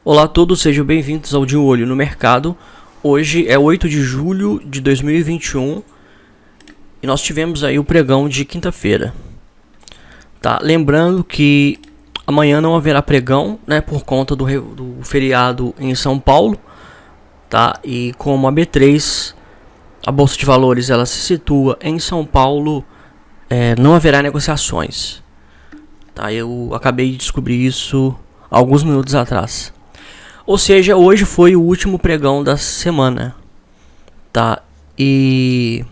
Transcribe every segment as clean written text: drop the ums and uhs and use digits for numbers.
Olá a todos, sejam bem-vindos ao De Olho no Mercado. Hoje é 8 de julho de 2021 e nós tivemos aí o pregão de quinta-feira. Tá? Lembrando que amanhã não haverá pregão, né, por conta do feriado em São Paulo. Tá? E como a B3, a Bolsa de Valores, ela se situa em São Paulo, não haverá negociações. Tá? Eu acabei de descobrir isso alguns minutos atrás. Ou seja, hoje foi o último pregão da semana, tá? E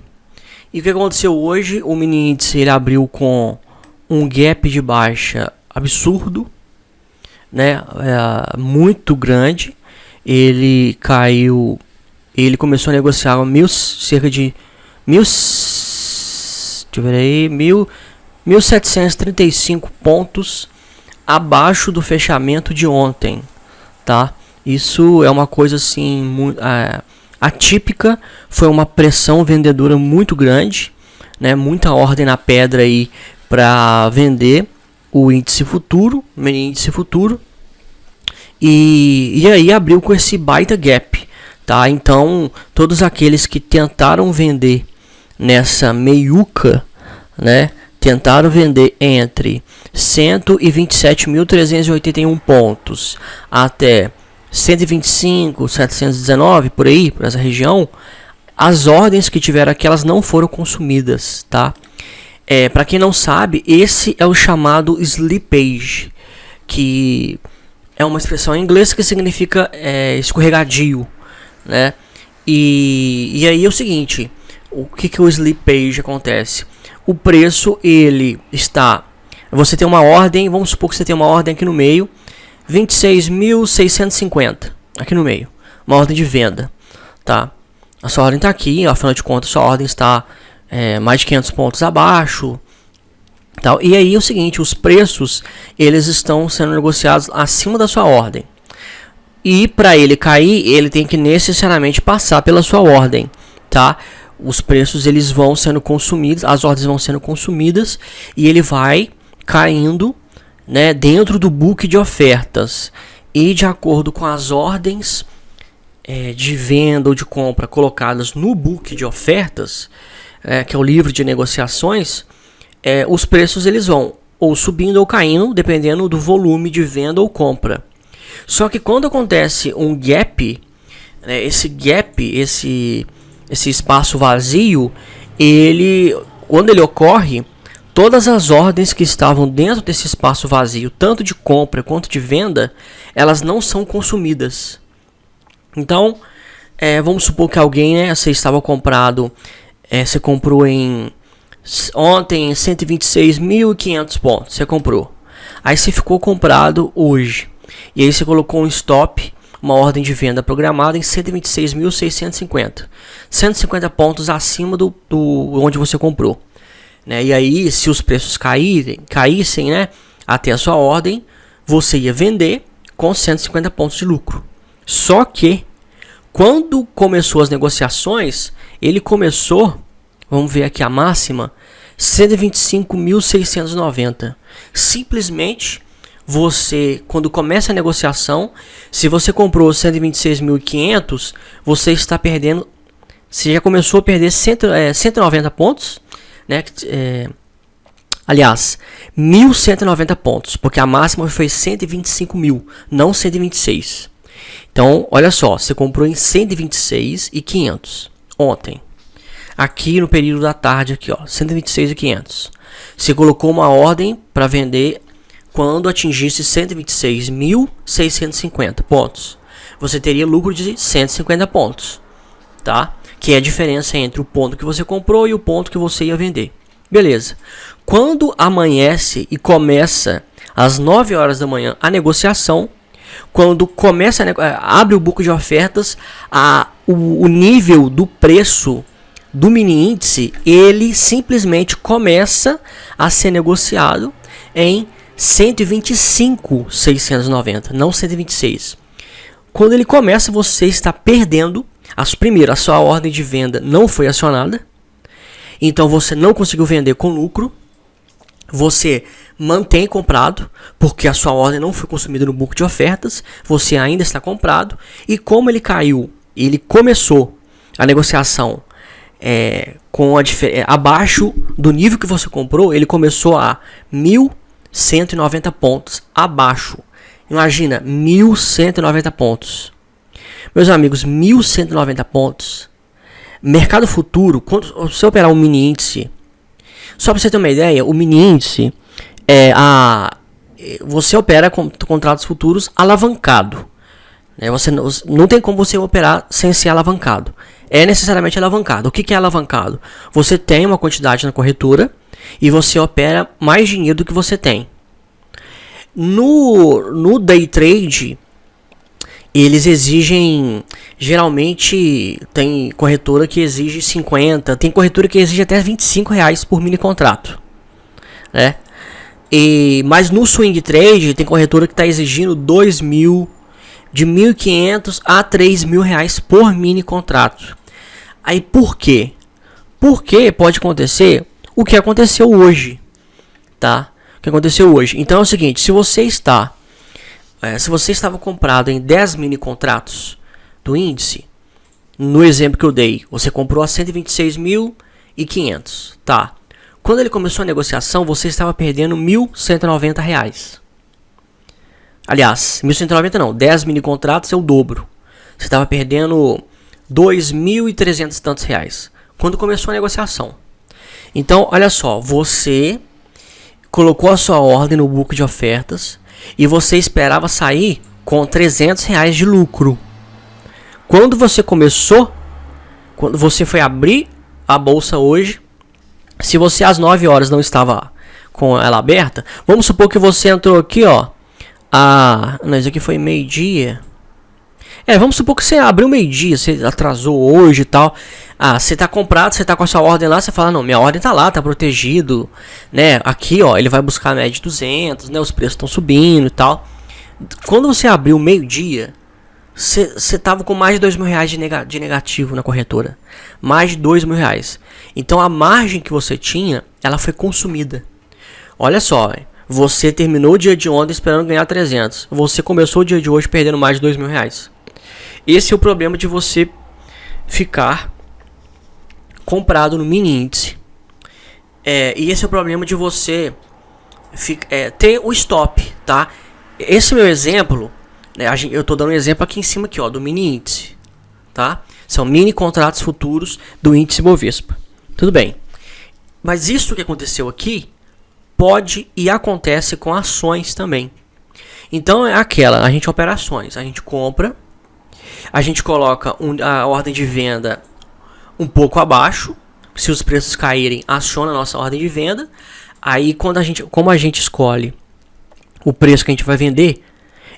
o que aconteceu hoje? O mini índice ele abriu com um gap de baixa absurdo, né? Muito grande. Ele caiu, ele começou a negociar cerca de 1.735 pontos abaixo do fechamento de ontem, tá? Isso é uma coisa assim muito atípica, foi uma pressão vendedora muito grande, né? Muita ordem na pedra aí para vender o índice futuro, mini índice futuro, e aí abriu com esse baita gap, tá? Então todos aqueles que tentaram vender nessa meiuca, né? Tentaram vender entre 127.381 pontos até 125.719 por aí, por essa região. As ordens que tiveram aqui, elas não foram consumidas, tá? Para quem não sabe, esse é o chamado slippage, que é uma expressão em inglês que significa escorregadio, né? E aí é o seguinte, o que o slippage acontece? O preço, ele está... Você tem uma ordem, vamos supor que você tem uma ordem aqui no meio, 26.650, aqui no meio, uma ordem de venda, tá? A sua ordem está aqui, afinal de contas, sua ordem está mais de 500 pontos abaixo, tal. E aí é o seguinte, os preços, eles estão sendo negociados acima da sua ordem. E para ele cair, ele tem que necessariamente passar pela sua ordem, tá? Os preços, eles vão sendo consumidos, as ordens vão sendo consumidas e ele vai caindo, né, dentro do book de ofertas. E de acordo com as ordens de venda ou de compra colocadas no book de ofertas, que é o livro de negociações, os preços eles vão ou subindo ou caindo, dependendo do volume de venda ou compra. Só que quando acontece um gap, esse espaço vazio, quando ele ocorre, todas as ordens que estavam dentro desse espaço vazio, tanto de compra quanto de venda, elas não são consumidas. Então, vamos supor que alguém, né, você estava comprado, você comprou ontem 126.500 pontos, você comprou. Aí você ficou comprado hoje, e aí você colocou um stop, uma ordem de venda programada em 126.650, 150 pontos acima do onde você comprou, né? E aí, se os preços caíssem, né, até a sua ordem, você ia vender com 150 pontos de lucro. Só que, quando começou as negociações, ele começou, vamos ver aqui a máxima, 125.690. Simplesmente, você, quando começa a negociação, se você comprou 126.500, você está perdendo, você já começou a perder 190 pontos, né? Aliás, 1.190 pontos, porque a máxima foi 125.000, não 126. Então, olha só, você comprou em 126.500 ontem. Aqui no período da tarde, aqui, ó, 126.500. Você colocou uma ordem para vender quando atingisse 126.650 pontos. Você teria lucro de 150 pontos, tá? Que é a diferença entre o ponto que você comprou e o ponto que você ia vender. Beleza. Quando amanhece e começa às 9 horas da manhã a negociação, quando começa abre o book de ofertas, o nível do preço do mini índice, ele simplesmente começa a ser negociado em 125.690, não 126. Quando ele começa, você está perdendo. A sua ordem de venda não foi acionada, então você não conseguiu vender com lucro. Você mantém comprado, porque a sua ordem não foi consumida no book de ofertas, você ainda está comprado, e como ele caiu, ele começou a negociação abaixo do nível que você comprou, ele começou a 1.190 pontos abaixo. Imagina, 1.190 pontos. Meus amigos, 1.190 pontos. Mercado futuro, quando você operar um mini índice, só para você ter uma ideia, o mini índice você opera com contratos futuros alavancado. Né? Você não tem como você operar sem ser alavancado. É necessariamente alavancado. O que é alavancado? Você tem uma quantidade na corretora e você opera mais dinheiro do que você tem. No day trade, eles exigem, geralmente tem corretora que exige 50, tem corretora que exige até R$25 por mini contrato, né? Mas no swing trade tem corretora que está exigindo 2.000, de 1.500 a R$3.000 por mini contrato. Aí por quê? Porque pode acontecer o que aconteceu hoje, tá? O que aconteceu hoje. Então é o seguinte, se você estava comprado em 10 mini contratos do índice, no exemplo que eu dei, você comprou a 126.500, tá? Quando ele começou a negociação, você estava perdendo R$1.190. Aliás, 1.190 não, 10 mini contratos é o dobro. Você estava perdendo 2.300 e tantos reais quando começou a negociação. Então, olha só, você colocou a sua ordem no book de ofertas e você esperava sair com R$300 de lucro. Quando você foi abrir a bolsa hoje, se você às 9 horas não estava com ela aberta, vamos supor que você entrou aqui, ó. Não, isso aqui foi meio-dia. Vamos supor que você abriu meio-dia, você atrasou hoje e tal. Você tá comprado, você tá com a sua ordem lá, você fala, não, minha ordem tá lá, tá protegido, né? Aqui, ó, ele vai buscar a média de 200, né? Os preços estão subindo e tal. Quando você abriu meio-dia, você tava com mais de R$2.000 de negativo na corretora. Mais de R$2.000. Então a margem que você tinha, ela foi consumida. Olha só, você terminou o dia de ontem esperando ganhar 300. Você começou o dia de hoje perdendo mais de R$2.000. Esse é o problema de você ficar comprado no mini índice. E esse é o problema de você ter o stop, tá? Esse meu exemplo, né, eu estou dando um exemplo aqui em cima aqui, ó, do mini índice, tá? São mini contratos futuros do índice Bovespa. Tudo bem. Mas isso que aconteceu aqui pode e acontece com ações também. Então a gente opera ações, a gente compra, a gente coloca a ordem de venda um pouco abaixo, se os preços caírem, aciona a nossa ordem de venda. Aí como a gente escolhe o preço que a gente vai vender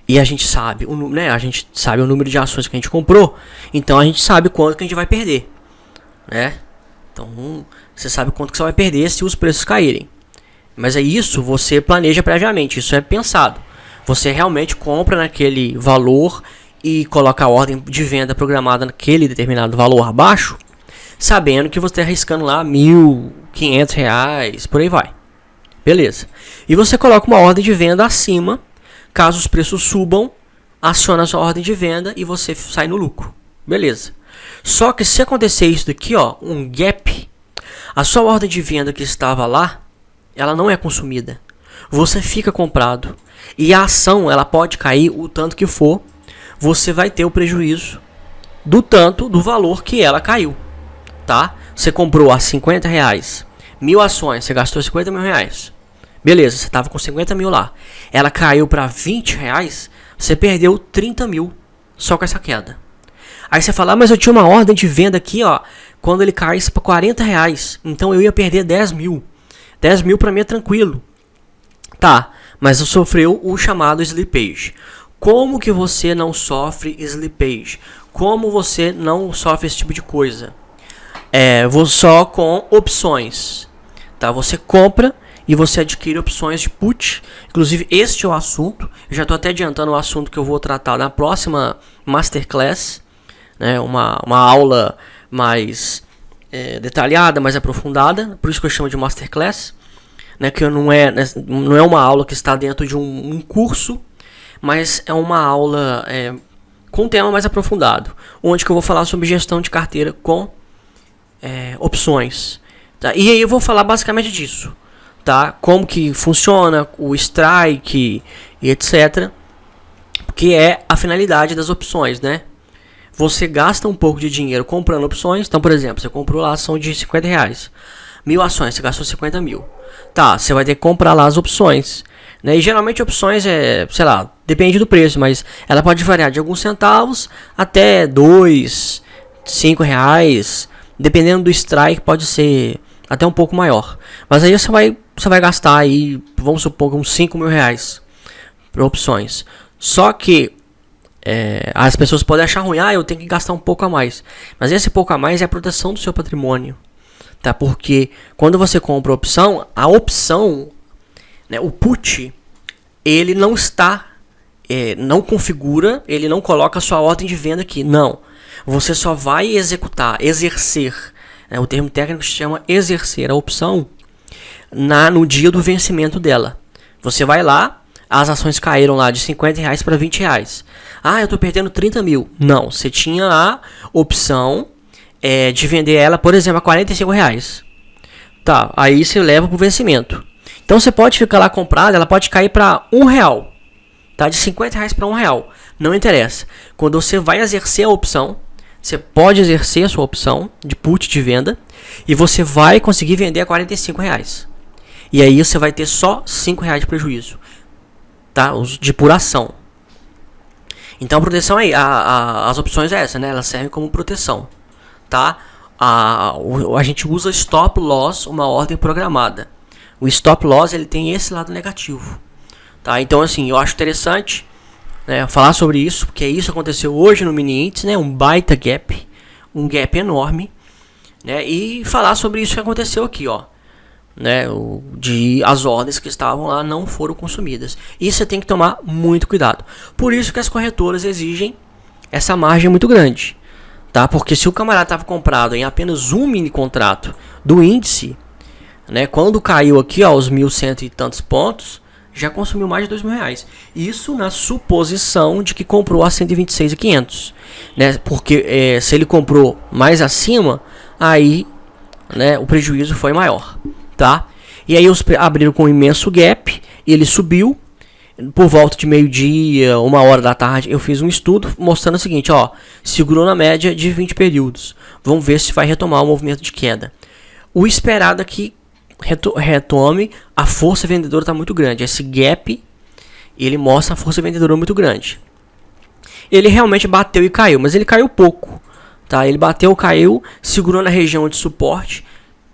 e a gente sabe o número de ações que a gente comprou, então a gente sabe quanto que a gente vai perder, né? Então você sabe quanto que você vai perder se os preços caírem. Mas é isso, você planeja previamente, isso é pensado. Você realmente compra naquele valor e coloca a ordem de venda programada naquele determinado valor abaixo, sabendo que você está arriscando lá R$1.500, por aí vai. Beleza. E você coloca uma ordem de venda acima, caso os preços subam, aciona a sua ordem de venda e você sai no lucro. Beleza. Só que se acontecer isso daqui, ó, um gap, a sua ordem de venda que estava lá, ela não é consumida. Você fica comprado. E a ação, ela pode cair o tanto que for. Você vai ter o prejuízo do valor que ela caiu. Tá? Você comprou a R$50. 1.000 ações, você gastou R$50.000. Beleza, você estava com 50 mil lá. Ela caiu para R$20. Você perdeu 30 mil só com essa queda. Aí você fala, mas eu tinha uma ordem de venda aqui, ó. Quando ele caísse para R$40, então eu ia perder 10 mil. 10 mil para mim é tranquilo. Tá, mas sofreu o chamado slippage. Como que você não sofre slippage? Como você não sofre esse tipo de coisa? Só com opções. Tá, você compra e você adquire opções de put. Inclusive, este é o assunto. Eu já estou até adiantando o assunto que eu vou tratar na próxima Masterclass. Né, uma aula mais detalhada, mais aprofundada. Por isso que eu chamo de Masterclass. né, que não é uma aula que está dentro de um curso, mas é uma aula com um tema mais aprofundado, onde que eu vou falar sobre gestão de carteira com opções. Tá? E aí eu vou falar basicamente disso. Tá? Como que funciona o strike e etc. Que é a finalidade das opções, né? Você gasta um pouco de dinheiro comprando opções. Então, por exemplo, você comprou lá a ação de R$50. 1.000 ações, você gastou 50 mil. Tá, você vai ter que comprar lá as opções. Né? E geralmente opções sei lá, depende do preço, mas ela pode variar de alguns centavos até 2, 5 reais. Dependendo do strike, pode ser até um pouco maior. Mas aí você vai gastar aí, vamos supor, uns 5 mil reais para opções. Só que as pessoas podem achar ruim, eu tenho que gastar um pouco a mais. Mas esse pouco a mais é a proteção do seu patrimônio. Tá? Porque quando você compra a opção, né, o put, ele não está, não configura, ele não coloca a sua ordem de venda aqui. Não. Você só vai exercer, né, o termo técnico se chama exercer a opção no dia do vencimento dela. Você vai lá, as ações caíram lá de 50 reais para 20 reais. Eu estou perdendo 30 mil. Não, você tinha a opção de vender ela, por exemplo, a 45 reais. Tá, aí você leva para o vencimento. Então você pode ficar lá comprada, ela pode cair para R$1. Tá, de 50 reais para R$1. Não interessa. Quando você vai exercer a opção, você pode exercer a sua opção de put de venda e você vai conseguir vender a 45 reais. E aí você vai ter só 5 reais de prejuízo. Tá? De pura ação. Então a proteção aí, as opções é essa, né? Elas servem como proteção. Tá? A gente usa stop loss, uma ordem programada. O stop loss ele tem esse lado negativo. Tá? Então assim, eu acho interessante, né, falar sobre isso, porque isso aconteceu hoje no mini índice, né? Um baita gap, um gap enorme, né? E falar sobre isso que aconteceu aqui, ó. Né, as ordens que estavam lá não foram consumidas. Isso você tem que tomar muito cuidado. Por isso que as corretoras exigem essa margem muito grande, tá? Porque se o camarada estava comprado em apenas um mini contrato do índice, né, quando caiu aqui aos 1.100 e tantos pontos, já consumiu mais de 2 mil reais. Isso na suposição de que comprou a 126.500, né? Porque se ele comprou mais acima, aí, né, o prejuízo foi maior. Tá? E aí abriram com um imenso gap, ele subiu por volta de meio-dia, 1h da tarde. Eu fiz um estudo mostrando o seguinte, ó, segurou na média de 20 períodos. Vamos ver se vai retomar o movimento de queda. O esperado é que retome, a força vendedora está muito grande. Esse gap, ele mostra a força vendedora muito grande. Ele realmente bateu e caiu, mas ele caiu pouco. Tá? Ele bateu, caiu, segurou na região de suporte,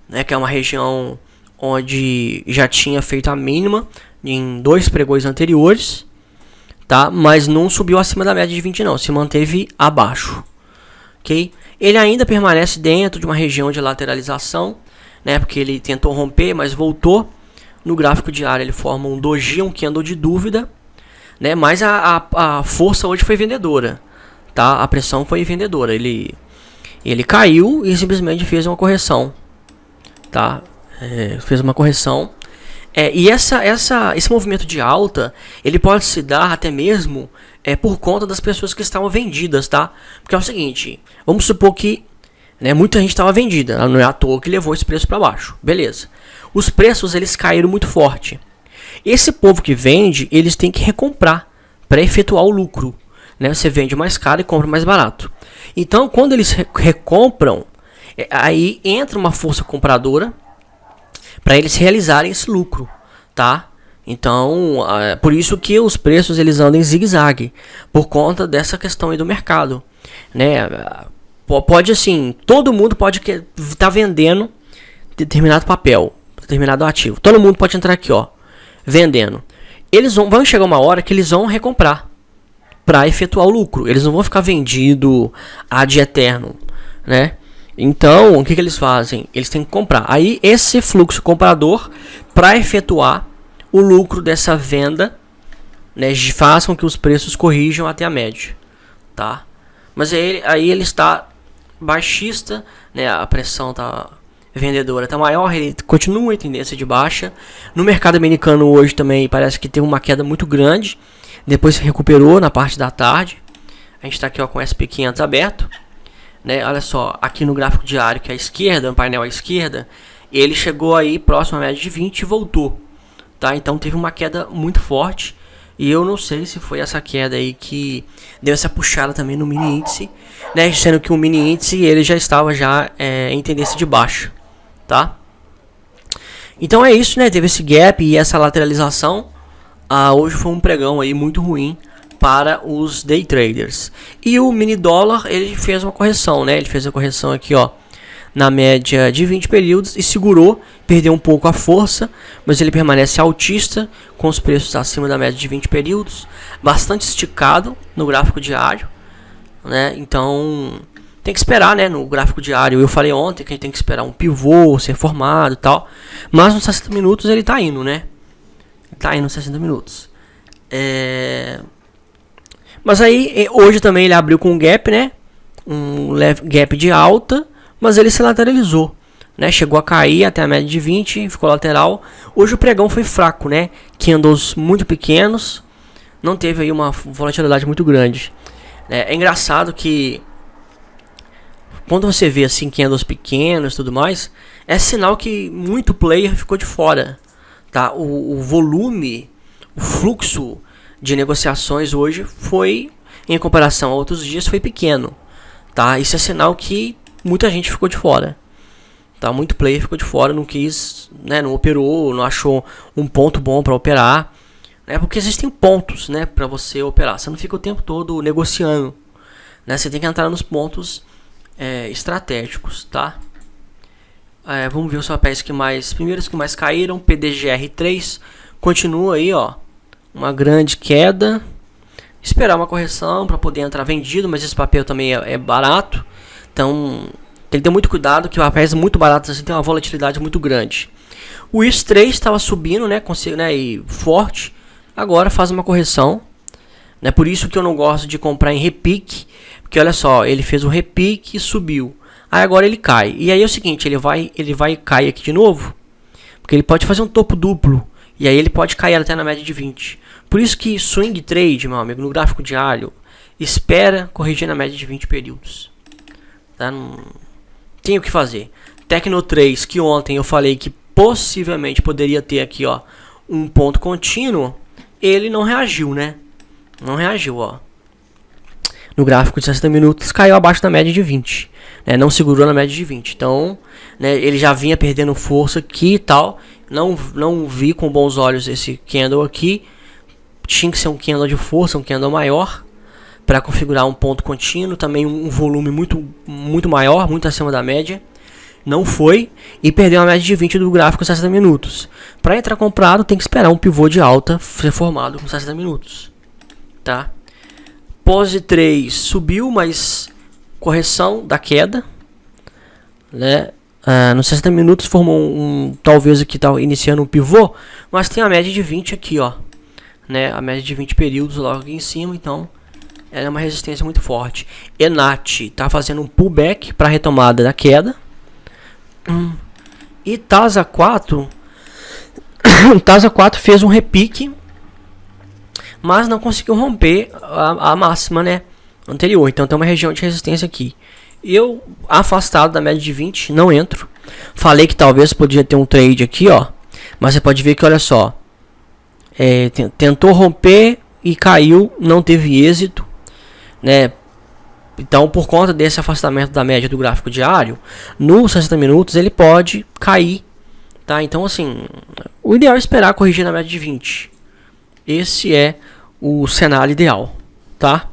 né, que é uma região onde já tinha feito a mínima em 2 pregões anteriores, tá? Mas não subiu acima da média de 20 não, se manteve abaixo, ok? Ele ainda permanece dentro de uma região de lateralização, né? Porque ele tentou romper, mas voltou. No gráfico diário ele forma um doji, um candle de dúvida, né? Mas a força hoje foi vendedora, tá? A pressão foi vendedora, ele caiu e simplesmente fez uma correção, tá? Fez uma correção, e esse movimento de alta ele pode se dar até mesmo por conta das pessoas que estavam vendidas, tá? Porque é o seguinte, vamos supor que, né, muita gente estava vendida, não é à toa que levou esse preço para baixo, beleza? Os preços eles caíram muito forte. Esse povo que vende, eles têm que recomprar para efetuar o lucro, né? Você vende mais caro e compra mais barato. Então, quando eles recompram, aí entra uma força compradora para eles realizarem esse lucro, tá? Então, por isso que os preços eles andam em zigue-zague, por conta dessa questão aí do mercado, né? Pode assim, todo mundo pode estar vendendo determinado papel, determinado ativo. Todo mundo pode entrar aqui, ó, vendendo. Eles vão chegar uma hora que eles vão recomprar para efetuar o lucro. Eles não vão ficar vendido ad eterno, né? Então, o que eles fazem? Eles têm que comprar. Aí, esse fluxo comprador, para efetuar o lucro dessa venda, né, faz com que os preços corrijam até a média, tá? Mas aí ele está baixista, né? A pressão está vendedora tá maior, ele continua em tendência de baixa. No mercado americano hoje também parece que teve uma queda muito grande, depois se recuperou na parte da tarde. A gente está aqui ó, com o SP500 aberto, né? Olha só, aqui no gráfico diário que é à esquerda, no painel à esquerda, ele chegou aí próximo à média de 20 e voltou, tá? Então teve uma queda muito forte. E eu não sei se foi essa queda aí que deu essa puxada também no mini índice, né? Sendo que o mini índice ele já estava em tendência de baixa, tá? Então é isso, né? Teve esse gap e essa lateralização. Hoje foi um pregão aí muito ruim para os day traders. E o mini dólar ele fez uma correção, né? Ele fez a correção aqui, ó, na média de 20 períodos e segurou, perdeu um pouco a força, mas ele permanece altista com os preços acima da média de 20 períodos, bastante esticado no gráfico diário, né? Então tem que esperar, né? No gráfico diário eu falei ontem que a gente tem que esperar um pivô ser formado e tal, mas nos 60 minutos ele tá indo, né? Tá indo nos 60 minutos. Mas aí hoje também ele abriu com um gap, né? Um leve gap de alta, mas ele se lateralizou, né? Chegou a cair até a média de 20, ficou lateral. Hoje o pregão foi fraco, né? Candles muito pequenos, não teve aí uma volatilidade muito grande. É engraçado que quando você vê assim candles pequenos e tudo mais, é sinal que muito player ficou de fora, tá? O volume, o fluxo de negociações hoje foi, em comparação a outros dias, foi pequeno, tá? Isso é sinal que muita gente ficou de fora, tá? Muito player ficou de fora, não quis, né? Não operou, não achou um ponto bom para operar, né? Porque existem pontos, né? Para você operar. Você não fica o tempo todo negociando, né? Você tem que entrar nos pontos estratégicos, tá? Vamos ver os papéis que mais, primeiros que mais caíram. PDGR3 continua aí, ó, uma grande queda. Esperar uma correção para poder entrar vendido, mas esse papel também é barato. Então, tem que ter muito cuidado, que papéis muito baratos assim tem uma volatilidade muito grande. O IS3 estava subindo, né, e forte. Agora faz uma correção. É por isso que eu não gosto de comprar em repique. Porque olha só, ele fez um repique e subiu. Aí agora ele cai. E aí é o seguinte, ele vai cair aqui de novo. Porque ele pode fazer um topo duplo. E aí ele pode cair até na média de 20. Por isso que swing trade, meu amigo, no gráfico diário, espera corrigir na média de 20 períodos. Tá? Não tem o que fazer. Tecno 3, que ontem eu falei que possivelmente poderia ter aqui, ó, um ponto contínuo, ele não reagiu, né? Não reagiu, ó. No gráfico de 60 minutos caiu abaixo da média de 20, né? Não segurou na média de 20. Então, né, ele já vinha perdendo força aqui e tal. Não vi com bons olhos esse candle aqui. Tinha que ser um candle de força, um candle maior, para configurar um ponto contínuo, também um volume muito maior, muito acima da média. Não foi e perdeu a média de 20 do gráfico 60 minutos. Para entrar comprado tem que esperar um pivô de alta ser formado com 60 minutos, tá? POSE 3 subiu, mas correção da queda, né? Nos 60 minutos formou talvez aqui tá iniciando um pivô, mas tem a média de 20 aqui, ó, né? A média de 20 períodos logo aqui em cima, então ela é uma resistência muito forte. ENAT tá fazendo um pullback para retomada da queda. E TASA 4 TASA 4 fez um repique, mas não conseguiu romper a máxima, né, anterior. Então tem uma região de resistência aqui. Eu, afastado da média de 20, não entro. Falei que talvez podia ter um trade aqui, ó, mas você pode ver que, olha só, tentou romper e caiu, não teve êxito, né? Então, por conta desse afastamento da média do gráfico diário, nos 60 minutos ele pode cair, tá? Então, assim, o ideal é esperar corrigir na média de 20. Esse é o cenário ideal, tá?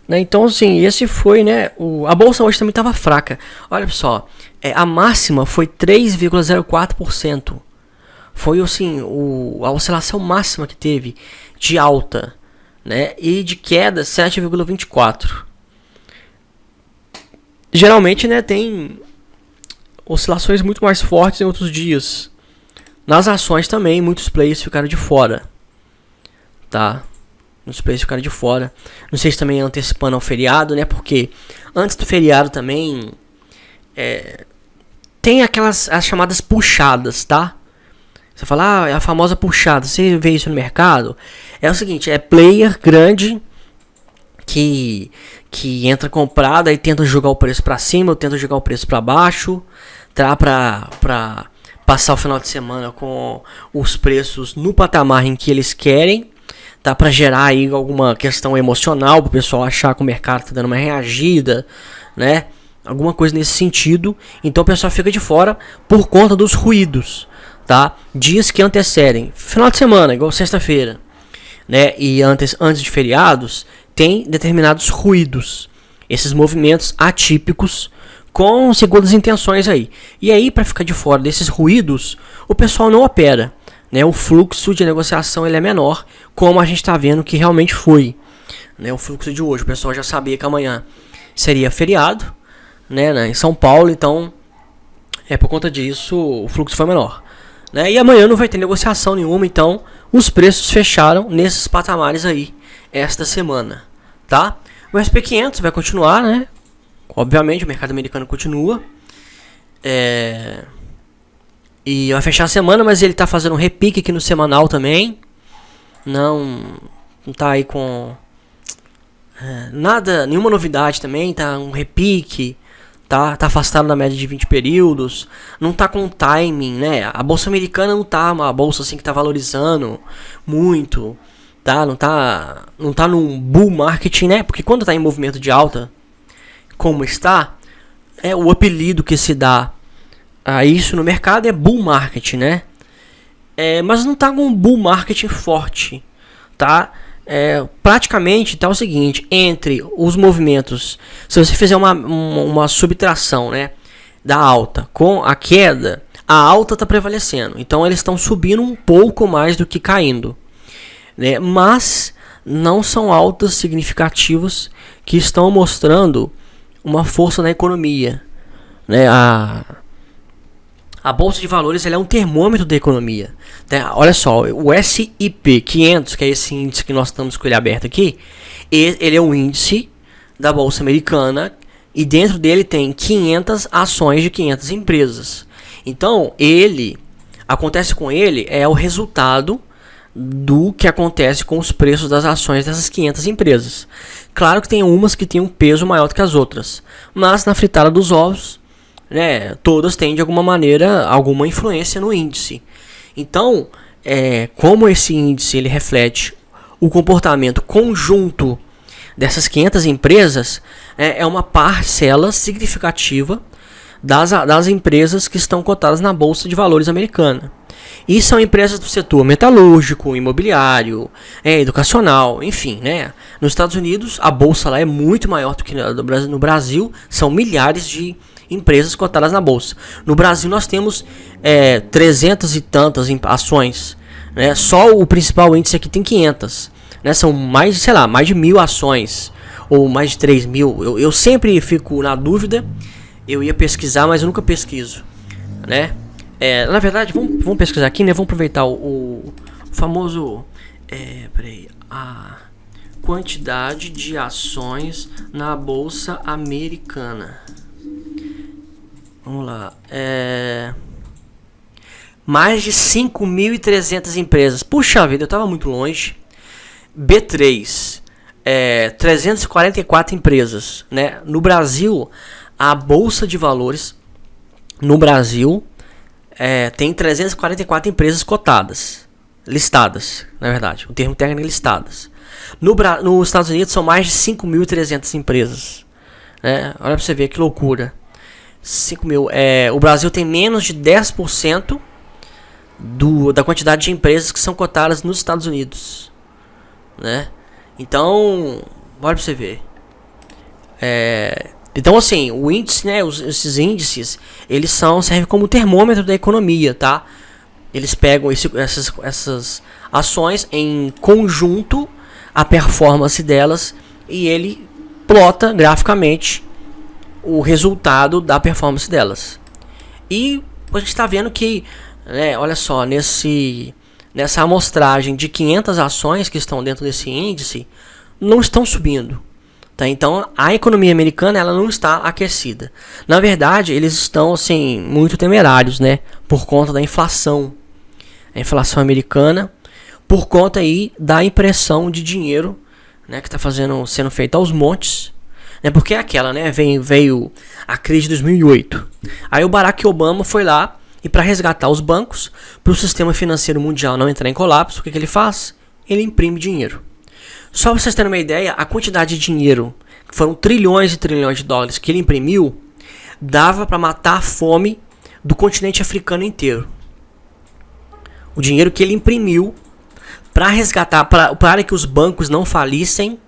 Então, assim, esse foi, né? A bolsa hoje também estava fraca. Olha só, a máxima foi 3,04%. Foi, assim, a oscilação máxima que teve de alta, né? E de queda 7,24. Geralmente, né, tem oscilações muito mais fortes em outros dias. Nas ações também, muitos players ficaram de fora, tá? Muitos players ficaram de fora. Não sei se também antecipando ao feriado, né? Porque antes do feriado também tem as chamadas puxadas, tá? Você fala, é a famosa puxada. Você vê isso no mercado? É o seguinte, é player grande que entra comprado e tenta jogar o preço para cima ou tenta jogar o preço para baixo, tá? Pra passar o final de semana com os preços no patamar em que eles querem, tá? Para gerar aí alguma questão emocional, para o pessoal achar que o mercado tá dando uma reagida, né? Alguma coisa nesse sentido. Então o pessoal fica de fora por conta dos ruídos, tá? Dias que antecedem final de semana, igual sexta-feira, né? E antes de feriados, tem determinados ruídos, esses movimentos atípicos com segundas intenções aí. E aí, para ficar de fora desses ruídos, o pessoal não opera, né? O fluxo de negociação ele é menor, como a gente está vendo que realmente foi, né? O fluxo de hoje, o pessoal já sabia que amanhã seria feriado, né, em São Paulo, então por conta disso o fluxo foi menor, né? E amanhã não vai ter negociação nenhuma, então os preços fecharam nesses patamares aí esta semana, tá? O SP500 vai continuar, né? Obviamente o mercado americano continua e vai fechar a semana, mas ele tá fazendo um repique aqui no semanal também, não tá aí com nada, nenhuma novidade também, tá um repique. Tá afastado da média de 20 períodos, não tá com timing, né? A bolsa americana não tá uma bolsa assim que tá valorizando muito, tá? Não tá num bull market, né? Porque quando tá em movimento de alta, como está, o apelido que se dá a isso no mercado é bull market, né? Mas não tá com um bull market forte, tá? Praticamente tá o seguinte, entre os movimentos, se você fizer uma subtração, né, da alta com a queda, a alta está prevalecendo, então eles estão subindo um pouco mais do que caindo, né, mas não são altas significativas que estão mostrando uma força na economia, né? A bolsa de valores ela é um termômetro da economia, tá? Olha só, o S&P 500, que é esse índice que nós estamos com ele aberto aqui, ele é um índice da bolsa americana e dentro dele tem 500 ações de 500 empresas. Então, acontece com ele é o resultado do que acontece com os preços das ações dessas 500 empresas. Claro que tem umas que têm um peso maior do que as outras, mas na fritada dos ovos, né, todas têm de alguma maneira alguma influência no índice. Então, como esse índice ele reflete o comportamento conjunto dessas 500 empresas, é uma parcela significativa das empresas que estão cotadas na Bolsa de Valores americana. E são empresas do setor metalúrgico, imobiliário, educacional, enfim, né? Nos Estados Unidos, a bolsa lá é muito maior do que no Brasil, são milhares de empresas cotadas na bolsa. No Brasil nós temos 300 e tantas ações, né? Só o principal índice aqui tem 500, né? São mais de 1.000 ações, ou mais de 3.000. Eu sempre fico na dúvida, eu ia pesquisar, mas eu nunca pesquiso, né? Na verdade, vamos pesquisar aqui, né? Vamos aproveitar o famoso a quantidade de ações na bolsa americana. Vamos lá. Mais de 5.300 empresas. Puxa vida, eu estava muito longe. B3, 344 empresas, né? No Brasil, a Bolsa de Valores no Brasil tem 344 empresas cotadas, listadas, na verdade. O termo técnico é listadas. Nos Estados Unidos são mais de 5.300 empresas, né? Olha pra você ver que loucura. 5.000. O Brasil tem menos de 10% da quantidade de empresas que são cotadas nos Estados Unidos, né? Então, olha pra você ver. Então, assim, o índice, né? Esses índices, eles servem como termômetro da economia, tá? Eles pegam essas ações em conjunto, a performance delas, e ele plota graficamente o resultado da performance delas. E a gente está vendo que, né, olha só, nessa amostragem de 500 ações que estão dentro desse índice, não estão subindo, Tá? Então, a economia americana ela não está aquecida. Na verdade, eles estão assim muito temerários, né? Por conta da inflação. A inflação americana, por conta aí da impressão de dinheiro, né? Que está sendo feita aos montes. Né? Porque é aquela, né? Veio a crise de 2008. Aí o Barack Obama foi lá e para resgatar os bancos, para o sistema financeiro mundial não entrar em colapso, o que ele faz? Ele imprime dinheiro. Só para vocês terem uma ideia, a quantidade de dinheiro, que foram trilhões e trilhões de dólares que ele imprimiu, dava para matar a fome do continente africano inteiro. O dinheiro que ele imprimiu para resgatar, para que os bancos não falissem,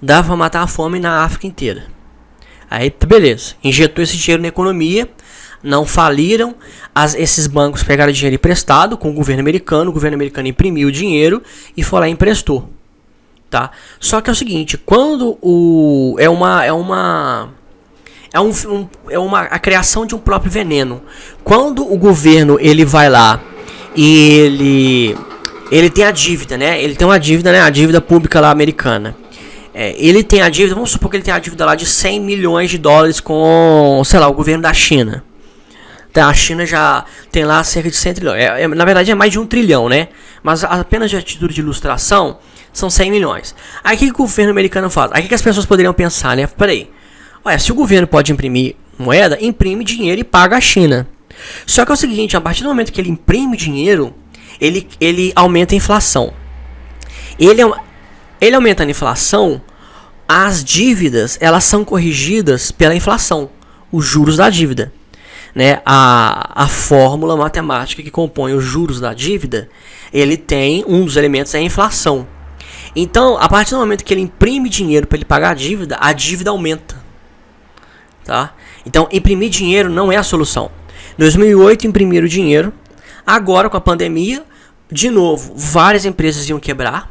dava para matar a fome na África inteira. Aí, beleza, injetou esse dinheiro na economia, não faliram, esses bancos pegaram dinheiro emprestado com o governo americano imprimiu o dinheiro e foi lá e emprestou. Tá? Só que é o seguinte, quando a criação de um próprio veneno. Quando o governo ele vai lá e ele tem a dívida, né? Ele tem uma dívida, né? A dívida pública lá americana. Ele tem a dívida, vamos supor que ele tem a dívida lá de 100 milhões de dólares com, sei lá, o governo da China. Tá, a China já tem lá cerca de 100 trilhões. Na verdade é mais de 1 trilhão, né? Mas apenas de título de ilustração são 100 milhões. Aí o que o governo americano faz? Aí o que as pessoas poderiam pensar, né? Peraí, olha, se o governo pode imprimir moeda, imprime dinheiro e paga a China. Só que é o seguinte, a partir do momento que ele imprime dinheiro, ele aumenta a inflação. Ele aumentando a inflação, as dívidas elas são corrigidas pela inflação, os juros da dívida. Né? A fórmula matemática que compõe os juros da dívida, ele tem um dos elementos é a inflação. Então, a partir do momento que ele imprime dinheiro para ele pagar a dívida aumenta. Tá? Então, imprimir dinheiro não é a solução. Em 2008 imprimiram dinheiro. Agora, com a pandemia, de novo, várias empresas iam quebrar.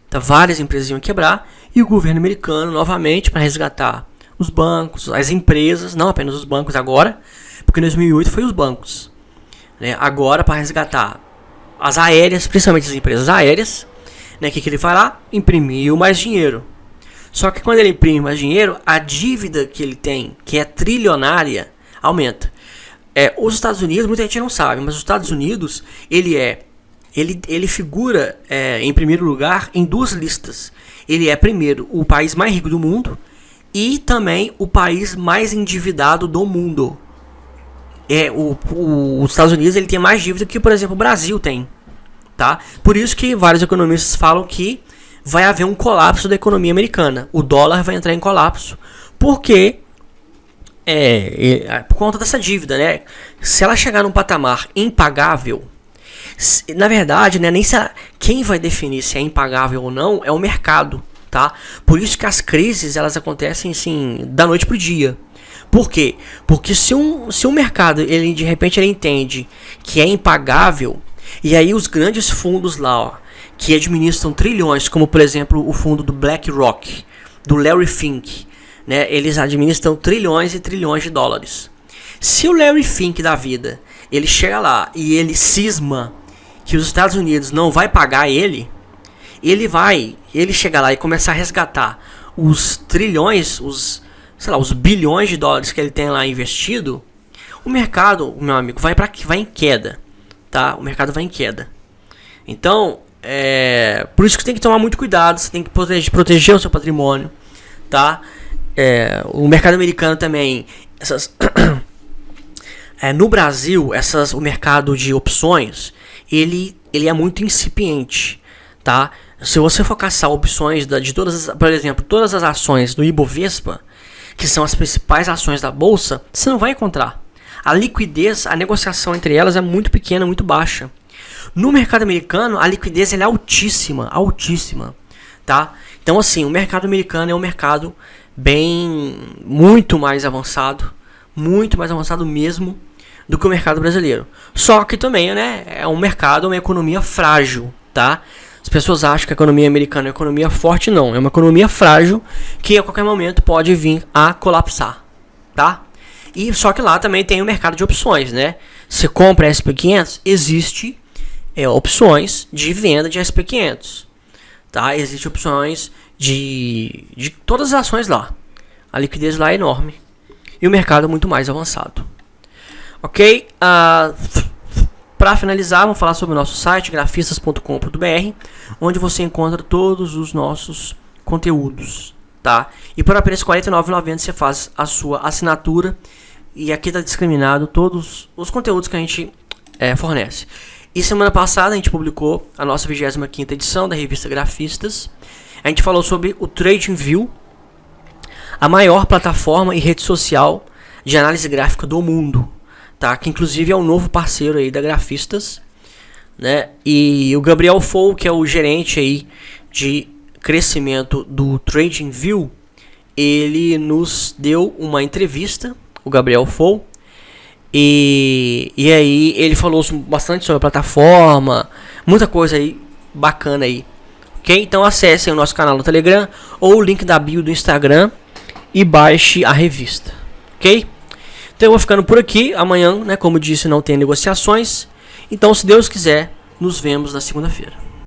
Tá? Várias empresas iam quebrar. E o governo americano, novamente, para resgatar os bancos, as empresas, não apenas os bancos agora, porque em 2008 foi os bancos. Né? Agora, para resgatar as aéreas, principalmente as empresas aéreas, né, que ele vai lá, imprimiu mais dinheiro. Só que quando ele imprime mais dinheiro, a dívida que ele tem, que é trilionária, aumenta. Os Estados Unidos, muita gente não sabe, mas os Estados Unidos, ele figura em primeiro lugar em duas listas. Ele é primeiro o país mais rico do mundo e também o país mais endividado do mundo. Os Estados Unidos ele tem mais dívida que, por exemplo, o Brasil tem. Tá? Por isso que vários economistas falam que vai haver um colapso da economia americana. O dólar vai entrar em colapso. Porque por conta dessa dívida, né? Se ela chegar num patamar impagável, na verdade, né, nem quem vai definir se é impagável ou não é o mercado. Tá? Por isso que as crises elas acontecem assim, da noite pro dia. Por quê? Porque se um mercado ele, de repente ele entende que é impagável, e aí os grandes fundos lá, ó, que administram trilhões, como por exemplo o fundo do BlackRock, do Larry Fink, né, eles administram trilhões e trilhões de dólares. Se o Larry Fink da vida, ele chega lá e ele cisma que os Estados Unidos não vai pagar ele chega lá e começar a resgatar os trilhões, os bilhões de dólares que ele tem lá investido, o mercado, meu amigo, vai em queda. Tá? O mercado vai em queda. Então, por isso que tem que tomar muito cuidado. Você tem que proteger o seu patrimônio. Tá? O mercado americano também. No Brasil, o mercado de opções ele é muito incipiente. Tá? Se você for caçar opções de todas, por exemplo, todas as ações do Ibovespa, que são as principais ações da bolsa, você não vai encontrar. A liquidez, a negociação entre elas é muito pequena, muito baixa. No mercado americano, a liquidez é altíssima, altíssima, tá? Então, assim, o mercado americano é um mercado muito mais avançado mesmo do que o mercado brasileiro. Só que também, né, é um mercado, uma economia frágil, tá? As pessoas acham que a economia americana é uma economia forte, não. É uma economia frágil que a qualquer momento pode vir a colapsar, tá? E só que lá também tem o mercado de opções, né? Você compra SP500, existe opções de venda de SP500, tá? Existem opções de todas as ações lá. A liquidez lá é enorme e o mercado muito mais avançado. Ok? Para finalizar, vamos falar sobre o nosso site, grafistas.com.br, onde você encontra todos os nossos conteúdos, tá? E por apenas R$ 49,90 você faz a sua assinatura, e aqui está discriminado todos os conteúdos que a gente fornece. E semana passada a gente publicou a nossa 25ª edição da revista Grafistas. A gente falou sobre o TradingView, a maior plataforma e rede social de análise gráfica do mundo. Tá, que inclusive é um novo parceiro aí da Grafistas, né? E o Gabriel Fou, que é o gerente aí de crescimento do TradingView, ele nos deu uma entrevista, o Gabriel Fou, e aí ele falou bastante sobre a plataforma, muita coisa aí bacana aí, ok? Então acessem o nosso canal no Telegram ou o link da bio do Instagram e baixe a revista, ok? Então eu vou ficando por aqui. Amanhã, né, como disse, não tem negociações. Então, se Deus quiser, nos vemos na segunda-feira.